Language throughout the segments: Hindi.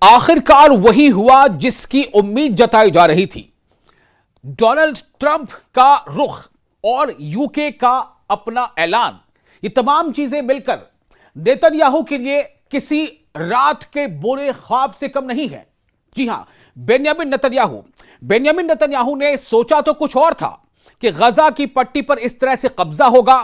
आखिरकार वही हुआ जिसकी उम्मीद जताई जा रही थी। डोनाल्ड ट्रंप का रुख और यूके का अपना ऐलान, ये तमाम चीजें मिलकर नेतन्याहू के लिए किसी रात के बुरे ख्वाब से कम नहीं है। जी हां, बेन्यामिन नेतन्याहू ने सोचा तो कुछ और था कि गजा की पट्टी पर इस तरह से कब्जा होगा,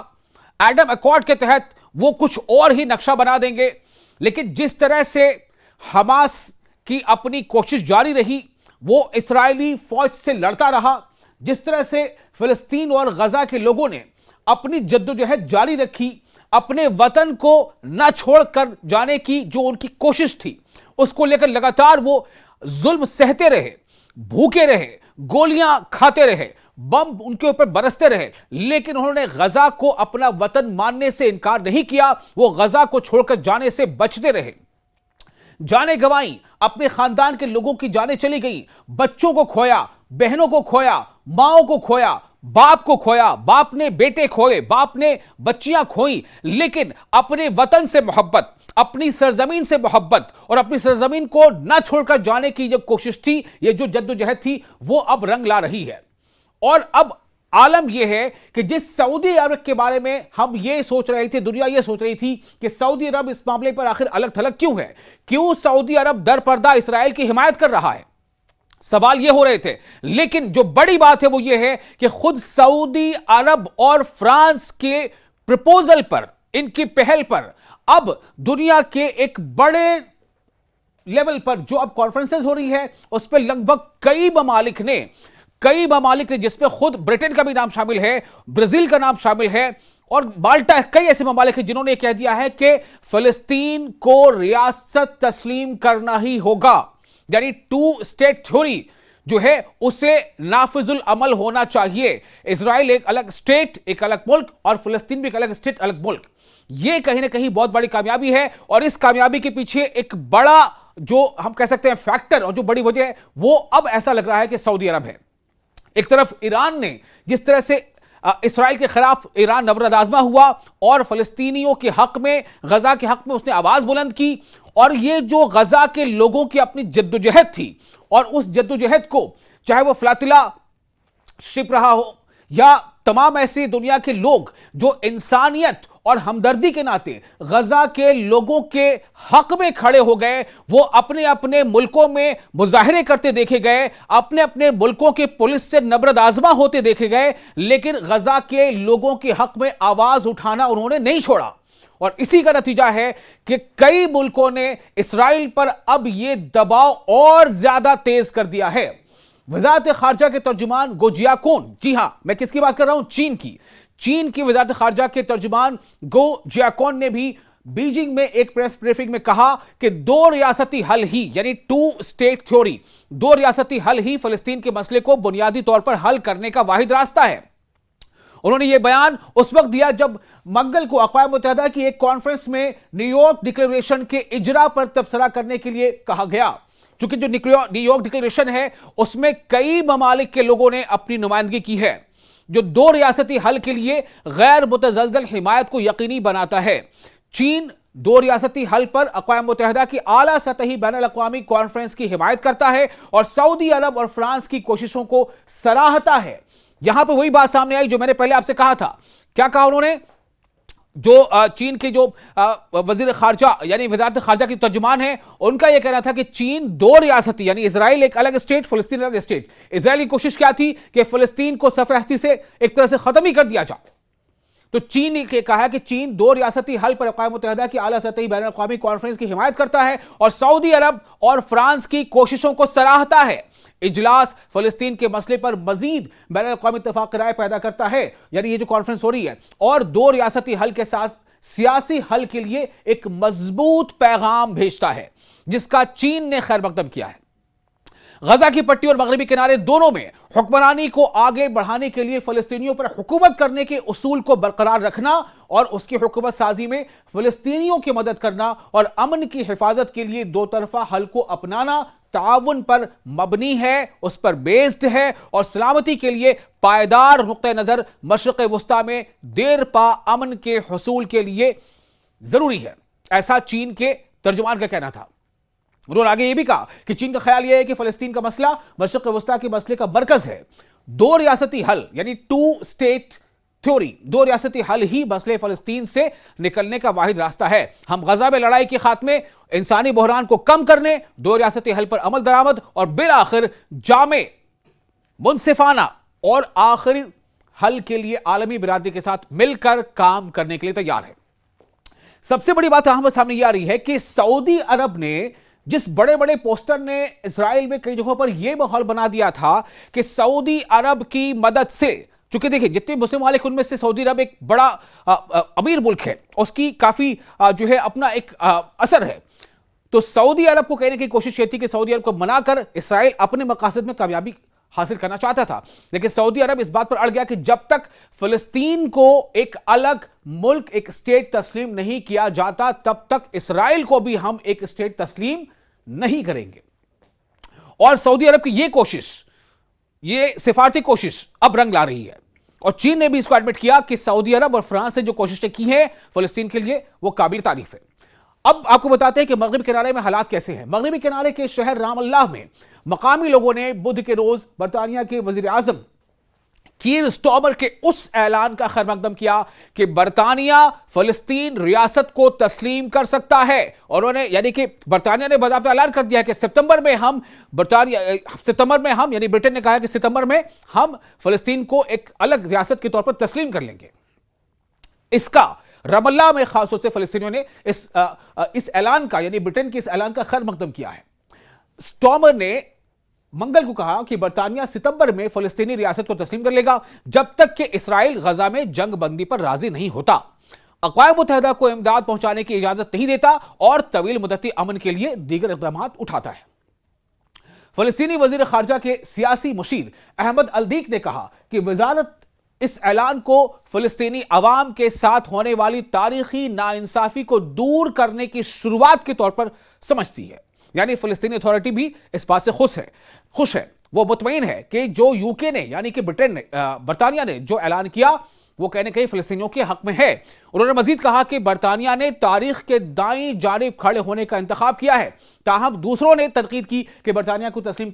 एडम अकॉर्ड के तहत वो कुछ और ही नक्शा बना देंगे। लेकिन जिस तरह से हमास की अपनी कोशिश जारी रही, वो इस्राएली फौज से लड़ता रहा, जिस तरह से फिलिस्तीन और गजा के लोगों ने अपनी जद्दोजहद जारी रखी, अपने वतन को न छोड़कर जाने की जो उनकी कोशिश थी, उसको लेकर लगातार वो जुल्म सहते रहे, भूखे रहे, गोलियां खाते रहे, बम उनके ऊपर बरसते रहे, लेकिन उन्होंने गजा को अपना वतन मानने से इनकार नहीं किया। वो गजा को छोड़कर जाने से बचते रहे, जाने गंवाई, अपने खानदान के लोगों की जानें चली गई, बच्चों को खोया, बहनों को खोया, माओ को खोया, बाप को खोया, बाप ने बेटे खोए, बाप ने बच्चियां खोई, लेकिन अपने वतन से मोहब्बत, अपनी सरजमीन से मोहब्बत और अपनी सरजमीन को न छोड़कर जाने की जो कोशिश थी, ये जो जद्दोजहद थी, वो अब रंग ला रही है। और अब आलम यह है कि जिस सऊदी अरब के बारे में हम ये सोच रहे थे, दुनिया ये सोच रही थी कि सऊदी अरब इस मामले पर आखिर अलग थलग क्यों है, क्यों सऊदी अरब दर पर्दा इसराइल की हिमायत कर रहा है, सवाल ये हो रहे थे। लेकिन जो बड़ी बात है वो ये है कि खुद सऊदी अरब और फ्रांस के प्रपोजल पर, इनकी पहल पर अब दुनिया के एक बड़े लेवल पर जो अब कॉन्फ्रेंसेस हो रही है, उस पर लगभग कई ममालिक ने, जिसमें खुद ब्रिटेन का भी नाम शामिल है, ब्राजील का नाम शामिल है और माल्टा, कई ऐसे ममालिक हैं जिन्होंने कह दिया है कि फिलिस्तीन को रियासत तस्लीम करना ही होगा। यानी 2 स्टेट थ्योरी जो है उसे नाफिजुल अमल होना चाहिए। इजराइल एक अलग स्टेट, एक अलग मुल्क, और फिलिस्तीन भी एक अलग स्टेट, अलग मुल्क। यह कहीं ना कहीं बहुत बड़ी कामयाबी है और इस कामयाबी के पीछे एक बड़ा जो हम कह सकते हैं फैक्टर और जो बड़ी वजह है, वो अब ऐसा लग रहा है कि सऊदी अरब है। एक तरफ ईरान ने जिस तरह से इस्राएल के खिलाफ ईरान नबरद आजमा हुआ और फलस्तीनियों के हक में, गजा के हक में उसने आवाज बुलंद की, और ये जो गजा के लोगों की अपनी जद्दोजहद थी, और उस जद्दोजहद को चाहे वो फ्लातिला शिप रहा हो या तमाम ऐसे दुनिया के लोग जो इंसानियत और हमदर्दी के नाते गजा के लोगों के हक में खड़े हो गए, वो अपने अपने मुल्कों में मुजाहरे करते देखे गए, अपने अपने मुल्कों के पुलिस से नबरद आजमा होते देखे गए, लेकिन गजा के लोगों के हक में आवाज उठाना उन्होंने नहीं छोड़ा। और इसी का नतीजा है कि कई मुल्कों ने इसराइल पर अब यह दबाव और ज्यादा तेज कर दिया है। वजारत खारजा के तर्जुमान गो जियाकोन, जी हां, मैं किसकी बात कर रहा हूं, चीन की वजारत खारजा के तर्जुमान गो जियाकोन ने भी बीजिंग में एक प्रेस ब्रीफिंग में कहा कि 2 रियासती हल ही, यानी 2 स्टेट थ्योरी, 2 रियासती हल ही फिलिस्तीन के मसले को बुनियादी तौर पर हल करने का वाहिद रास्ता है। उन्होंने यह बयान उस वक्त दिया जब मंगल को अक़वाम मुत्तहिदा की एक कॉन्फ्रेंस में न्यूयॉर्क डिक्लेरेशन के इजरा पर तबसरा करने के लिए कहा गया। चूंकि जो न्यूयॉर्क डिक्लेरेशन है उसमें कई ममालिक के लोगों ने अपनी नुमाइंदगी की है, जो 2 रियासती हल के लिए गैर मुतज़लज़ल हिमायत को यकीनी बनाता है। चीन 2 रियासती हल पर अक़वाम मुत्तहिदा की आला सतही बैनुल अक़वामी कॉन्फ्रेंस की हिमायत करता है और सऊदी अरब और फ्रांस की कोशिशों को सराहता है। यहां पर वही बात सामने आई जो मैंने पहले आपसे कहा था। क्या कहा उन्होंने? जो चीन के जो वजीर खारजा यानी वजारत खारजा की तर्जुमान है, उनका यह कहना था कि चीन 2 रियासती, यानी इजराइल एक अलग स्टेट, फिलिस्तीन अलग स्टेट। इजराइल की कोशिश क्या थी कि फिलिस्तीन को सफ़े हस्ती से एक तरह से खत्म ही कर दिया जाए। तो चीन ने कहा कि चीन 2 रियासती हल पर अक़वाम मुत्तहिदा की आला सतही बैनुल अक़वामी कॉन्फ्रेंस की हिमायत करता है और सऊदी अरब और फ्रांस की कोशिशों को सराहता है। इजलास फिलिस्तीन के मसले पर मजीद बैनुल अक़वामी इत्तेफ़ाक़ राय पैदा करता है, यानी ये जो कॉन्फ्रेंस हो रही है, और 2 रियासती हल के साथ सियासी हल के लिए एक मजबूत पैगाम भेजता है, जिसका चीन ने खैर मकदम किया है। गजा की पट्टी और मगरबी किनारे दोनों में हुक्मरानी को आगे बढ़ाने के लिए फिलिस्तीनियों पर हुकूमत करने के उसूल को बरकरार रखना और उसकी हुकूमत साजी में फिलिस्तीनियों की मदद करना और अमन की हिफाजत के लिए 2 तरफा हल को अपनाना ताउन पर मबनी है, उस पर बेस्ड है और सलामती के लिए पायदार नुक्ते नजर मशरिक़ वुस्ता में देर पा अमन के हुसूल के लिए जरूरी है। ऐसा चीन के तर्जुमान का कहना था। उन्होंने आगे यह भी कहा कि चीन का ख्याल यह है कि फलस्तीन का मसला मशरिक़ वस्ता के मसले का मरकज है। दो रियासती हल यानी टू स्टेट थ्योरी, दो रियासती हल ही मसले फलस्तीन से निकलने का वाहिद रास्ता है। हम गजा में लड़ाई के खात्मे, इंसानी बहरान को कम करने, दो रियासती हल पर अमल दरामद और बिल आखिर जामे मुनसिफाना और आखिरी हल के लिए आलमी बिरादरी के साथ मिलकर काम करने के लिए तैयार है। सबसे बड़ी बात हमारे सामने यह आ रही है कि सऊदी अरब ने जिस बड़े बड़े पोस्टर ने इजराइल में कई जगहों पर यह माहौल बना दिया था कि सऊदी अरब की मदद से, चूंकि देखिए जितने मुस्लिम मालिक उनमें से सऊदी अरब एक बड़ा अमीर मुल्क है, उसकी काफी जो है अपना एक असर है, तो सऊदी अरब को कहने की कोशिश ये थी कि सऊदी अरब को मनाकर इस्राइल अपने मकासद में कामयाबी हासिल करना चाहता था। लेकिन सऊदी अरब इस बात पर अड़ गया कि जब तक फिलिस्तीन को एक अलग मुल्क, एक स्टेट तस्लीम नहीं किया जाता, तब तक इस्राइल को भी हम एक स्टेट तस्लीम नहीं करेंगे। और सऊदी अरब की यह कोशिश, यह सिफारती कोशिश अब रंग ला रही है और चीन ने भी इसको एडमिट किया कि सऊदी अरब और फ्रांस ने जो कोशिशें की हैं फिलिस्तीन के लिए वो काबिल तारीफ है। अब आपको बताते हैं कि मगरबी किनारे में हालात कैसे हैं। मगरबी किनारे के शहर रामल्लाह में मकामी लोगों ने बुध के रोज बरतानिया के वजीर आजम कीर स्टॉमर के उस ऐलान का खैरमकदम किया कि बरतानिया फिलिस्तीन रियासत को तस्लीम कर सकता है। और उन्होंने यानी कि बरतानिया ने बाकायदा ऐलान कर दिया कि सितंबर में हम यानी ब्रिटेन ने कहा कि सितंबर में हम फिलिस्तीन को एक अलग रियासत के तौर पर तस्लीम कर लेंगे। इसका रमल्ला में खासतौर से फिलिस्तीनियों ने इस ऐलान का, यानी ब्रिटेन के इस ऐलान का खैर मकदम किया है। स्टॉमर ने मंगल को कहा कि बरतानिया सितंबर में फिलिस्तीनी रियासत को तस्लीम कर लेगा जब तक कि इस्राइल गजा में जंग बंदी पर राजी नहीं होता, अक़वाम मुत्तहिदा को इमदाद पहुंचाने की इजाजत नहीं देता और तवील मुद्दती अमन के लिए दीगर इक़दाम उठाता है। फिलिस्तीनी वजीर खारजा के सियासी मुशीर अहमद अलदीक ने कहा कि वजारत इस ऐलान को फिलिस्तीनी अवाम के साथ होने वाली तारीखी नाइंसाफी को दूर करने की शुरुआत के तौर पर समझती है। यानी फिलिस्तीनी अथॉरिटी भी इस बात से खुश है, वो मुतमईन है कि जो यूके ने, यानी कि ब्रिटेन ने, बरतानिया ने जो ऐलान किया वो कहने कहीं फिलिस्तीनियों के हक में है। उन्होंने मजीद कहा कि बरतानिया ने तारीख के दाईं जानिब खड़े होने का इंतखाब किया है, ताहम दूसरों ने तनकीद की कि बरतानिया को तस्लीम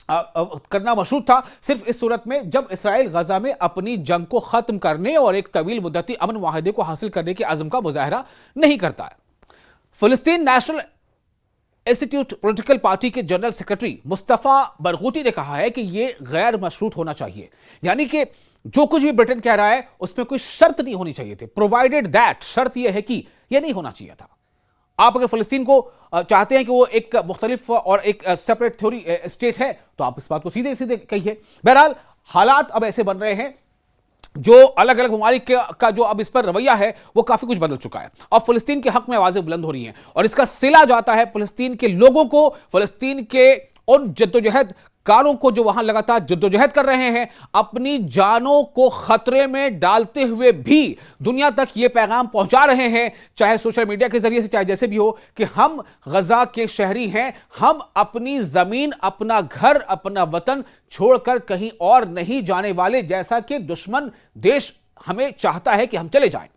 करना मशरूत था सिर्फ इस सूरत में जब इसराइल गजा में अपनी जंग को खत्म करने और एक तवील मुद्दती अमन माहदे को हासिल करने के अज़्म का मुजाहरा नहीं करता है। फिलिस्तीन नेशनल इंस्टीट्यूट पॉलिटिकल पार्टी के जनरल सेक्रेटरी मुस्तफा बरगूती ने कहा है कि यह गैर मशरूत होना चाहिए, यानी कि जो कुछ भी ब्रिटेन कह रहा है उसमें कोई शर्त नहीं होनी चाहिए थी, प्रोवाइडेड दैट, शर्त यह है कि यह नहीं होना चाहिए था। आप अगर फिलिस्तीन को चाहते हैं कि वो एक मुख्तलिफ और एक सेपरेट थ्योरी स्टेट है तो आप इस बात को सीधे सीधे कहिए। बहरहाल हालात अब ऐसे बन रहे हैं, जो अलग अलग ममालिक का जो अब इस पर रवैया है वो काफी कुछ बदल चुका है और फिलिस्तीन के हक में आवाजें बुलंद हो रही हैं और इसका सिला जाता है फिलिस्तीन के लोगों को, फिलिस्तीन के उन जद्दोजहद कारों को जो वहां लगातार जद्दोजहद कर रहे हैं, अपनी जानों को खतरे में डालते हुए भी दुनिया तक ये पैगाम पहुंचा रहे हैं, चाहे सोशल मीडिया के जरिए से, चाहे जैसे भी हो, कि हम गजा के शहरी हैं, हम अपनी जमीन, अपना घर, अपना वतन छोड़कर कहीं और नहीं जाने वाले, जैसा कि दुश्मन देश हमें चाहता है कि हम चले जाएं।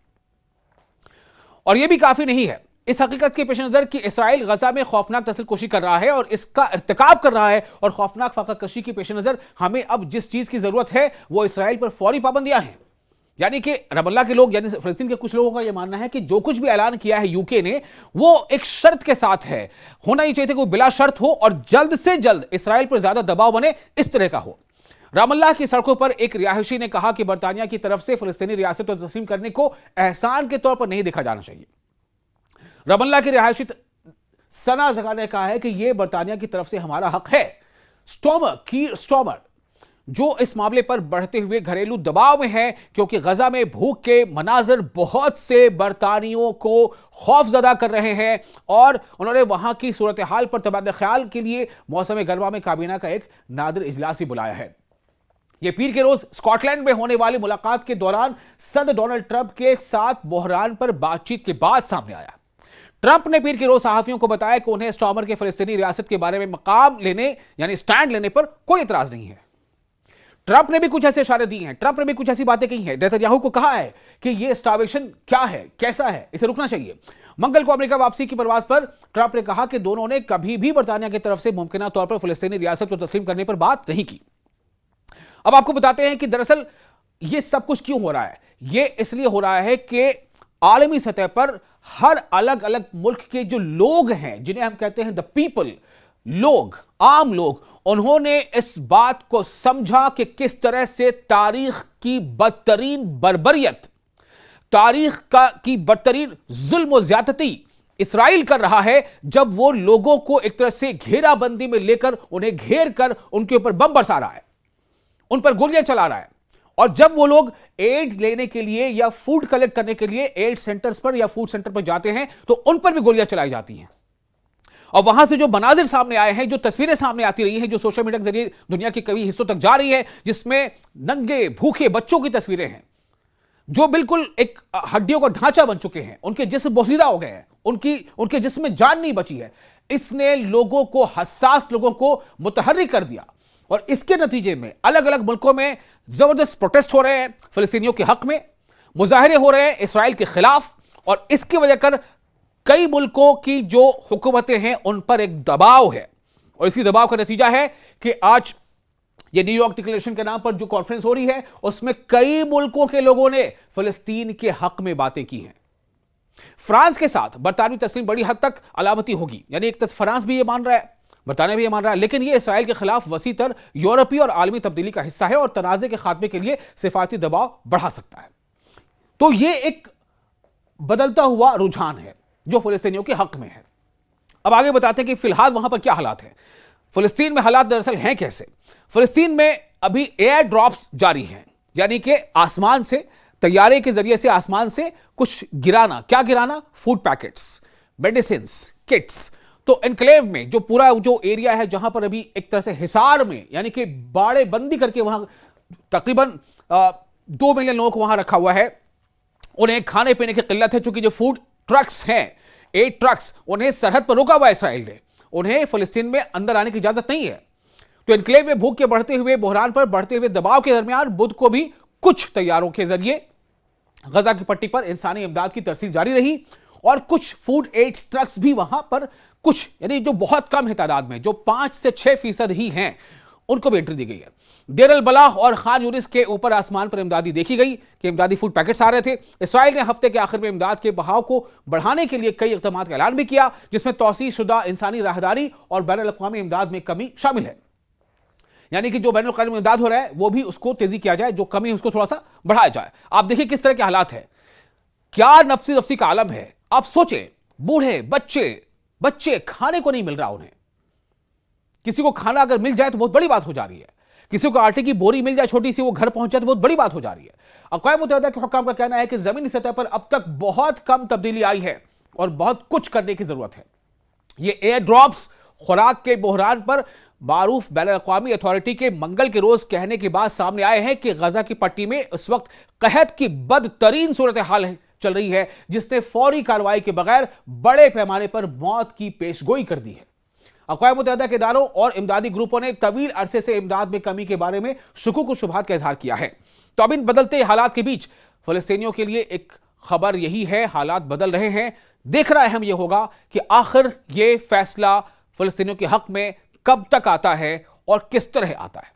और यह भी काफी नहीं है, इस हकीकत के पेश नजर कि इस्राइल गजा में खौफनाक नस्लकुशी कर रहा है और इसका इर्तिकाब कर रहा है, और खौफनाक फाकाकशी के पेश नजर हमें अब जिस चीज की जरूरत है वो इस्राइल पर फौरी पाबंदियां हैं। यानी कि रमल्ला के लोग, यानी फिलिस्तीन के कुछ लोगों का यह मानना है कि जो कुछ भी ऐलान किया है यूके ने वो एक शर्त के साथ है, होना ही चाहिए था कि बिला शर्त हो और जल्द से जल्द इस्राइल पर ज्यादा दबाव बने, इस तरह का हो। रामल्लाह की सड़कों पर एक रिहायशी ने कहा कि बरतानिया की तरफ से फिलिस्तीनी रियासत को तस्लीम करने को एहसान के तौर पर नहीं देखा जाना चाहिए। रमल्ला की रिहायशी सना जगा ने कहा है कि यह बरतानिया की तरफ से हमारा हक है। कीर स्टॉमर जो इस मामले पर बढ़ते हुए घरेलू दबाव में है, क्योंकि गजा में भूख के मनाजर बहुत से बरतानियों को खौफजदा कर रहे हैं और उन्होंने वहां की सूरत हाल पर तबादला ख्याल के लिए मौसम गर्मा में काबीना का एक नादिर इजलास भी बुलाया है। यह पीर के रोज स्कॉटलैंड में होने वाली मुलाकात के दौरान सदर डोनाल्ड ट्रंप के साथ बहरान पर बातचीत के बाद सामने आया। ट्रंप ने पीर के रोज सहाफियों को बताया कि उन्हें स्टॉमर के फिलिस्तीनी रियासत के बारे में मकाम लेने, यानी स्टैंड लेने पर कोई इतराज नहीं है। ट्रंप ने भी कुछ ऐसे इशारे दिए हैं, ट्रंप ने भी कुछ ऐसी बातें कही हैं, नेतन्याहू को कहा है कि यह स्टार्वेशन क्या है, कैसा है, इसे रुकना चाहिए। मंगल को अमेरिका वापसी की परवाज पर ट्रंप ने कहा कि दोनों ने कभी भी बरतानिया की तरफ से मुमकिन तौर पर फिलिस्तीनी रियासत को तस्लीम करने पर बात नहीं की। अब आपको बताते हैं कि दरअसल यह सब कुछ क्यों हो रहा है। यह इसलिए हो रहा है कि आलमी सतह पर हर अलग अलग मुल्क के जो लोग हैं, जिन्हें हम कहते हैं द पीपल, लोग, आम लोग, उन्होंने इस बात को समझा कि किस तरह से तारीख की बदतरीन बर्बरियत, की बदतरीन जुल्म और ज्यादती इसराइल कर रहा है, जब वो लोगों को एक तरह से घेराबंदी में लेकर उन्हें घेर कर उनके ऊपर बम बरसा रहा है, उन पर गोलियां चला रहा है। और जब वो लोग एड्स लेने के लिए या फूड कलेक्ट करने के लिए एड सेंटर्स पर या फूड सेंटर पर जाते हैं तो उन पर भी गोलियां चलाई जाती हैं। और वहां से जो मनाजिर सामने आए हैं, जो तस्वीरें सामने आती रही हैं, जो सोशल मीडिया के जरिए दुनिया के कई हिस्सों तक जा रही है, जिसमें नंगे भूखे बच्चों की तस्वीरें हैं जो बिल्कुल एक हड्डियों का ढांचा बन चुके हैं, उनके जिस्म बोसीदा हो गए हैं, उनके जिस्म में जान नहीं बची है। इसने लोगों को, हसास लोगों को मुतहर्रिक कर दिया और इसके नतीजे में अलग अलग मुल्कों में जबरदस्त प्रोटेस्ट हो रहे हैं फिलिस्तीनियों के हक में, मुजाहिरे हो रहे हैं इसराइल के खिलाफ, और इसकी वजह कर कई मुल्कों की जो हुकूमतें हैं उन पर एक दबाव है। और इसी दबाव का नतीजा है कि आज ये न्यूयॉर्क डिक्लेरेशन के नाम पर जो कॉन्फ्रेंस हो रही है, उसमें कई मुल्कों के लोगों ने फिलिस्तीन के हक में बातें की हैं। फ्रांस के साथ बरतानवी तस्लीम बड़ी हद तक अलामती होगी, यानी एक तरफ फ्रांस भी ये मान रहा है, बरतानिया भी ये मान रहा है, लेकिन ये इसराइल के खिलाफ वसीतर यूरोपीय और आलमी तब्दीली का हिस्सा है और तनाज़े के खात्मे के लिए सिफारती दबाव बढ़ा सकता है। तो ये एक बदलता हुआ रुझान है जो फिलिस्तीनियों के हक में है। अब आगे बताते हैं कि फिलहाल वहां पर क्या हालात हैं, फिलिस्तीन में हालात दरअसल हैं कैसे। फिलिस्तीन में अभी एयर ड्रॉप्स जारी हैं, यानी कि आसमान से, तैयारे के जरिए से आसमान से कुछ गिराना। क्या गिराना? Food packets, medicine kits. तो एनक्लेव में जो पूरा जो एरिया है जहां पर अभी एक तरह से हिसार में, यानी कि बाड़े बंदी करके वहां तकरीबन 2 मिलियन लोगों को वहां रखा हुआ है, उन्हें खाने पीने की किल्लत है, चूंकि जो फूड ट्रक्स हैं, 8 ट्रक्स, उन्हें सरहद पर रोका हुआ है इसराइल ने, उन्हें फिलिस्तीन में अंदर आने की इजाजत नहीं है। तो एनक्लेव में भूख के बढ़ते हुए बहरान पर बढ़ते हुए दबाव के दरमियान बुध को भी कुछ तैयारों के जरिए गजा की पट्टी पर इंसानी इमदाद की तरसील जारी रही और कुछ फूड एड्स ट्रक्स भी वहां पर, कुछ यानी जो बहुत कम है तादाद में, जो 5 से 6% ही हैं, उनको भी एंट्री दी गई है। देर अल बलाह और खान यूनिस के ऊपर आसमान पर इमदादी देखी गई कि इमदादी फूड पैकेट्स आ रहे थे। इसराइल ने हफ्ते के आखिर में इमदाद के बहाव को बढ़ाने के लिए कई इक़दाम का ऐलान भी किया, जिसमें तौसीह शुदा इंसानी राहदारी और बैनुल अक़वामी इमदाद में कमी शामिल है। यानी कि जो बैनुल अक़वामी इमदाद हो रहा है वो भी उसको तेजी किया जाए, जो कमी है उसको थोड़ा सा बढ़ाया जाए। आप देखिए किस तरह के हालात है, क्या नफ्सी का आलम है। आप सोचें, बूढ़े बच्चे खाने को नहीं मिल रहा उन्हें। किसी को खाना अगर मिल जाए तो बहुत बड़ी बात हो जा रही है, किसी को आटे की बोरी मिल जाए छोटी सी, वो घर पहुंच जाए तो बहुत बड़ी बात हो जा रही है। अक़वाम मुत्तहिदा के हुक्काम का कहना है कि जमीनी सतह पर अब तक बहुत कम तब्दीली आई है और बहुत कुछ करने की जरूरत है। ये एयर ड्रॉप्स खुराक के बहरान पर मारूफ बैनुल अक़वामी अथॉरिटी के मंगल के रोज कहने के बाद सामने आए हैं कि गजा की पट्टी में इस वक्त कहत की बदतरीन सूरत हाल चल रही है, जिसने फौरी कार्रवाई के बगैर बड़े पैमाने पर मौत की पेशगोई कर दी है। अक़वाम मुत्तहिदा के इदारों और इमदादी ग्रुपों ने तवील अरसे से इमदाद में कमी के बारे में शुकूक और शुबहात का इजहार किया है। तो अब इन बदलते हालात के बीच फिलिस्तीनियों के लिए एक खबर यही है, हालात बदल रहे हैं। देखना अहम यह होगा कि आखिर ये फैसला फिलिस्तीनियों के हक में कब तक आता है और किस तरह आता है।